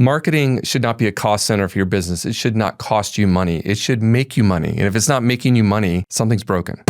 Marketing should not be a cost center for your business. It should not cost you money. It should make you money. And if it's not making you money, something's broken.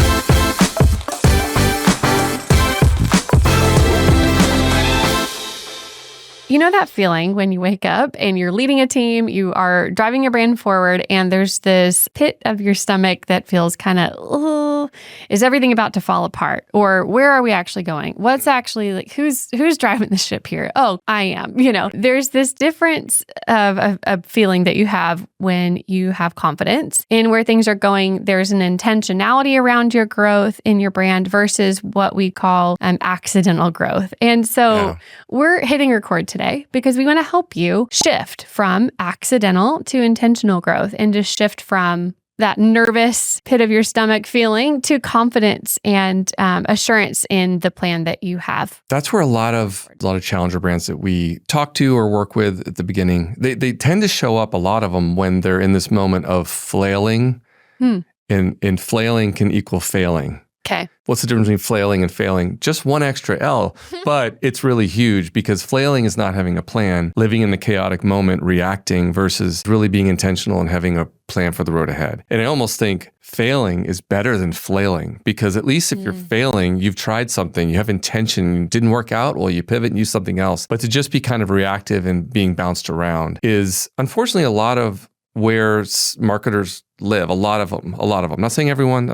You know that feeling when you wake up and you're leading a team, you are driving your brand forward, and there's this pit of your stomach that feels kind of, oh, is everything about to fall apart? Or where are we actually going? What's actually like, who's driving the ship here? Oh, I am. There's this difference of a feeling that you have when you have confidence in where things are going. There's an intentionality around your growth in your brand versus what we call accidental growth. And so we're hitting record today because we want to help you shift from accidental to intentional growth and just shift from that nervous pit of your stomach feeling to confidence and assurance in the plan that you have. That's where a lot of challenger brands that we talk to or work with at the beginning, they tend to show up, a lot of them, when they're in this moment of flailing. And flailing can equal failing. Okay. What's the difference between flailing and failing? Just one extra L, but it's really huge because flailing is not having a plan, living in the chaotic moment, reacting versus really being intentional and having a plan for the road ahead. And I almost think failing is better than flailing because at least if you're failing, you've tried something, you have intention, it didn't work out, well, you pivot and use something else. But to just be kind of reactive and being bounced around is unfortunately a lot of where marketers live, a lot of them. I'm not saying everyone,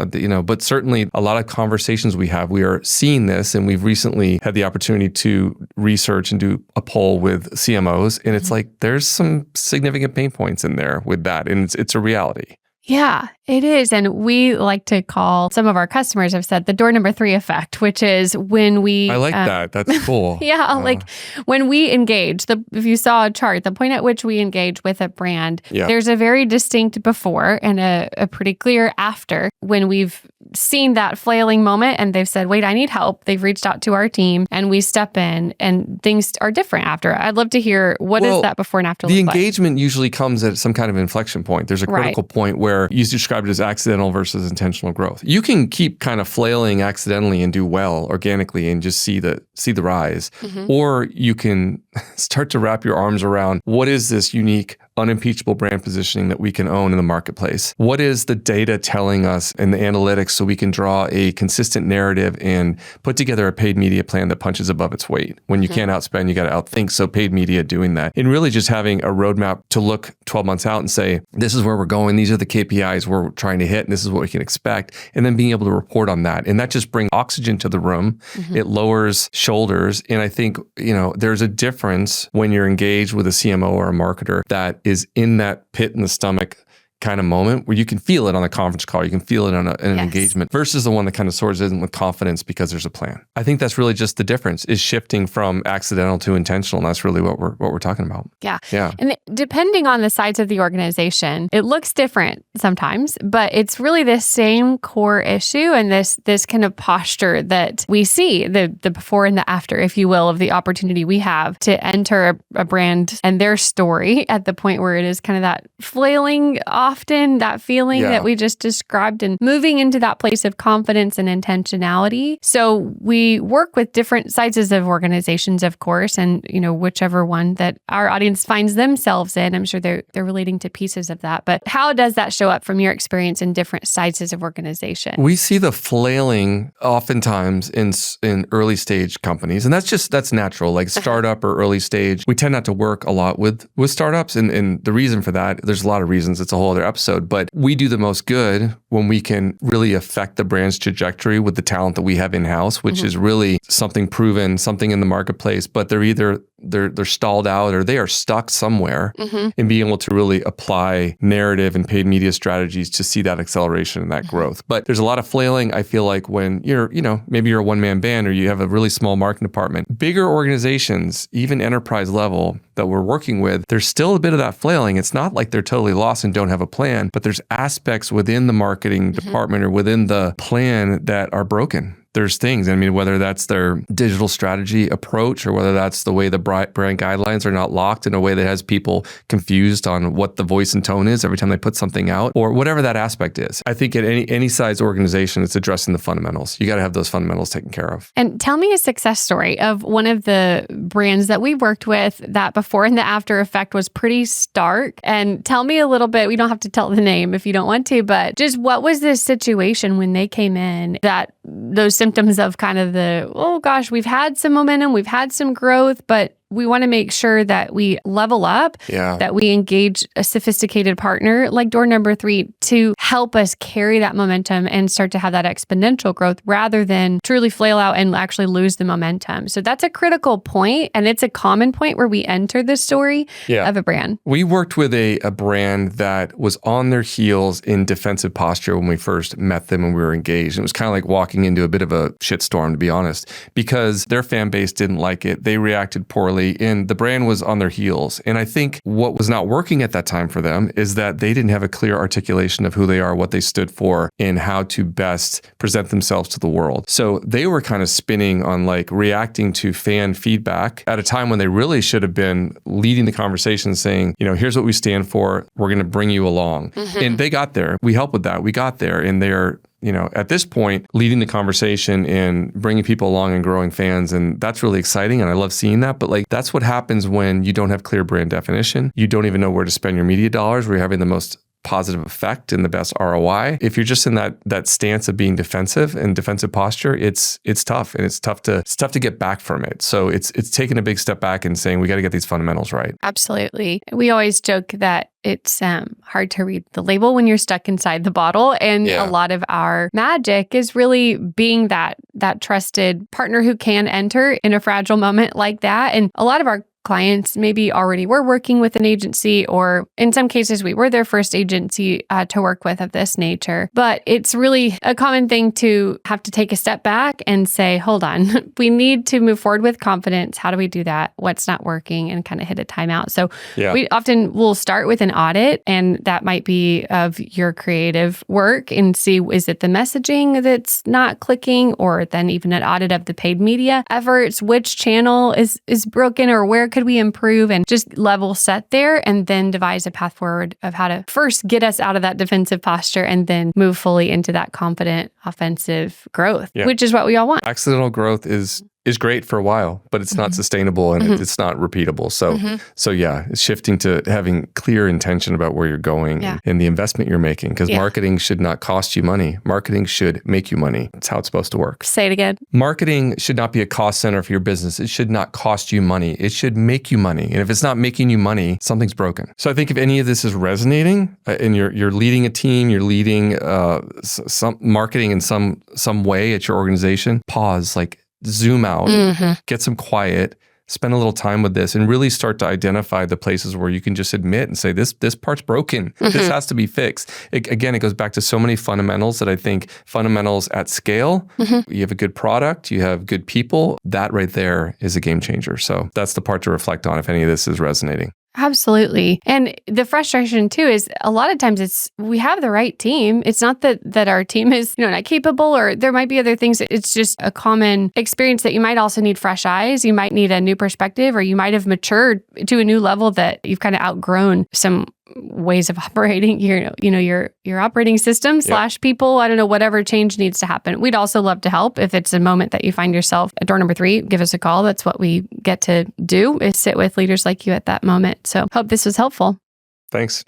but certainly a lot of conversations we have, we are seeing this, and we've recently had the opportunity to research and do a poll with CMOs, and it's like there's some significant pain points in there with that, and it's a reality. Yeah, it is. And we like to call, some of our customers have said, the door number 3 effect, which is when we... I like that. That's cool. Like when we engage, if you saw a chart, the point at which we engage with a brand, there's a very distinct before and a pretty clear after when we've seen that flailing moment and they've said, wait, I need help. They've reached out to our team and we step in and things are different after. I'd love to hear what does that before and after look like? The engagement usually comes at some kind of inflection point. There's a critical point where you described it as accidental versus intentional growth. You can keep kind of flailing accidentally and do well organically and just see the rise. Or you can start to wrap your arms around what is this unique, unimpeachable brand positioning that we can own in the marketplace? What is the data telling us and the analytics so we can draw a consistent narrative and put together a paid media plan that punches above its weight? When you can't outspend, you got to outthink. So paid media doing that. And really just having a roadmap to look 12 months out and say, this is where we're going. These are the KPIs we're trying to hit. And this is what we can expect. And then being able to report on that. And that just brings oxygen to the room. It lowers shoulders. And I think, there's a difference when you're engaged with a CMO or a marketer that is in that pit in the stomach kind of moment where you can feel it on a conference call, you can feel it on an engagement versus the one that kind of soars in with confidence because there's a plan. I think that's really just the difference is shifting from accidental to intentional. And that's really what we're talking about. Yeah. And depending on the size of the organization, it looks different sometimes, but it's really the same core issue and this kind of posture that we see, the before and the after, if you will, of the opportunity we have to enter a brand and their story at the point where it is kind of that flailing often, that feeling that we just described, and moving into that place of confidence and intentionality. So we work with different sizes of organizations, of course, and whichever one that our audience finds themselves in, I'm sure they're relating to pieces of that. But how does that show up from your experience in different sizes of organization? We see the flailing oftentimes in early stage companies, and that's natural, like startup or early stage. We tend not to work a lot with startups, and the reason for that, there's a lot of reasons. It's a whole other episode, but we do the most good when we can really affect the brand's trajectory with the talent that we have in-house, which is really something proven, something in the marketplace, but they're stalled out or they are stuck somewhere and being able to really apply narrative and paid media strategies to see that acceleration and that growth. But there's a lot of flailing, I feel like, when you're, maybe you're a one-man band or you have a really small marketing department. Bigger organizations, even enterprise level that we're working with, there's still a bit of that flailing. It's not like they're totally lost and don't have a plan, but there's aspects within the marketing department or within the plan that are broken. there's things. I mean, whether that's their digital strategy approach or whether that's the way the brand guidelines are not locked in a way that has people confused on what the voice and tone is every time they put something out, or whatever that aspect is. I think at any size organization, it's addressing the fundamentals. You got to have those fundamentals taken care of. And tell me a success story of one of the brands that we worked with that before and the after effect was pretty stark. And tell me a little bit, we don't have to tell the name if you don't want to, but just what was this situation when they came in, that those symptoms of kind of the, oh gosh, we've had some momentum, we've had some growth, but we want to make sure that we level up, that we engage a sophisticated partner like door number 3 to help us carry that momentum and start to have that exponential growth rather than truly flail out and actually lose the momentum. So that's a critical point, and it's a common point where we enter the story of a brand. We worked with a brand that was on their heels in defensive posture when we first met them and we were engaged. It was kind of like walking into a bit of a shitstorm, to be honest, because their fan base didn't like it. They reacted poorly. And the brand was on their heels. And I think what was not working at that time for them is that they didn't have a clear articulation of who they are, what they stood for, and how to best present themselves to the world. So they were kind of spinning on like reacting to fan feedback at a time when they really should have been leading the conversation, saying, here's what we stand for. We're going to bring you along. And they got there. We helped with that. We got there. And they're at this point, leading the conversation and bringing people along and growing fans. And that's really exciting. And I love seeing that. But that's what happens when you don't have clear brand definition. You don't even know where to spend your media dollars, where you're having the most positive effect and the best ROI. If you're just in that stance of being defensive and defensive posture, it's tough, and it's tough to get back from it. So it's taking a big step back and saying we got to get these fundamentals right. Absolutely. We always joke that it's hard to read the label when you're stuck inside the bottle. And a lot of our magic is really being that trusted partner who can enter in a fragile moment like that. And a lot of our clients maybe already were working with an agency, or in some cases we were their first agency to work with of this nature. But it's really a common thing to have to take a step back and say, hold on, we need to move forward with confidence. How do we do that? What's not working? And kind of hit a timeout. So we often will start with an audit, and that might be of your creative work and see, is it the messaging that's not clicking, or then even an audit of the paid media efforts, which channel is broken, or where could we improve, and just level set there, and then devise a path forward of how to first get us out of that defensive posture and then move fully into that confident offensive growth, which is what we all want. Accidental growth is great for a while, but it's not sustainable and it's not repeatable. So it's shifting to having clear intention about where you're going and the investment you're making, because marketing should not cost you money. Marketing should make you money. That's how it's supposed to work. Say it again. Marketing should not be a cost center for your business. It should not cost you money. It should make you money. And if it's not making you money, something's broken. So I think if any of this is resonating and you're leading a team, you're leading some marketing in some way at your organization, pause, zoom out, get some quiet, spend a little time with this, and really start to identify the places where you can just admit and say, this part's broken. This has to be fixed. Again, it goes back to so many fundamentals that I think fundamentals at scale, you have a good product, you have good people, that right there is a game changer. So that's the part to reflect on if any of this is resonating. Absolutely. And the frustration too is a lot of times we have the right team. It's not that our team is not capable, or there might be other things. It's just a common experience that you might also need fresh eyes. You might need a new perspective, or you might have matured to a new level that you've kind of outgrown some ways of operating your operating system / people. I don't know, whatever change needs to happen. We'd also love to help. If it's a moment that you find yourself at door number 3, give us a call. That's what we get to do, is sit with leaders like you at that moment. So hope this was helpful. Thanks.